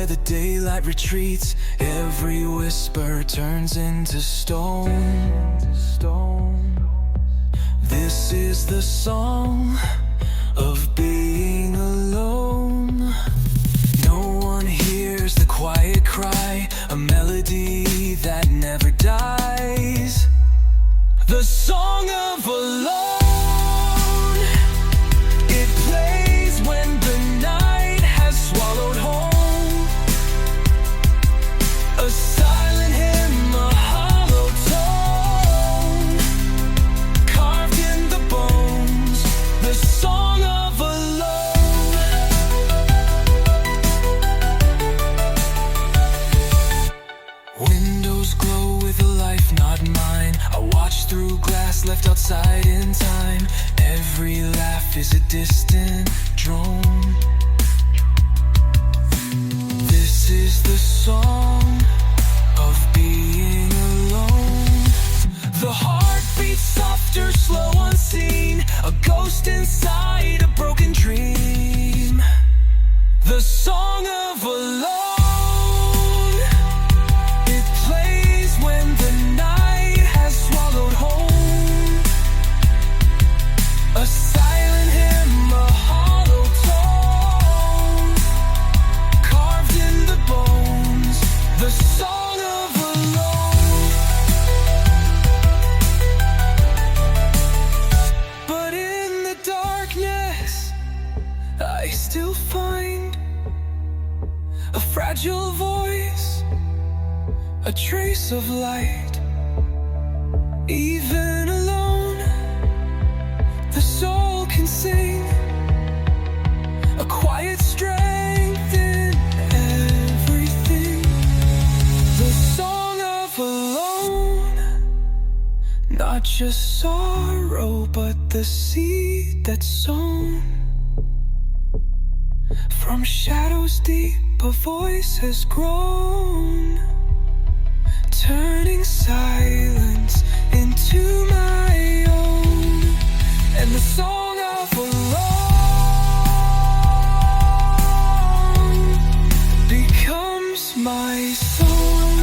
where the daylight retreats, every whisper turns into stone. This is the song of being alone. No one hears the quiet cry, a melody that never dies. The song of alone. It plays when the night has swallowed home. A silent hymn, a hollow tone, carved in the bones. The song of alone. Windows glow with a life not mine. I watch through glass left outside in time. Every laugh is a distant drone. This is the song of being alone. The heart beats softer, slow, unseen, a ghost inside a broken dream. The song of alone. It plays when the night has swallowed home. A silent hymn, a hollow tone, carved in the bones. The song of alone. But in the darkness, I still find a fragile voice, a trace of light. Even alone, the soul can sing a quiet strength in everything. The song of alone, not just sorrow, but the seed that's sown. From shadows deep, a voice has grown, turning silence into my own. And the song of alone becomes my song.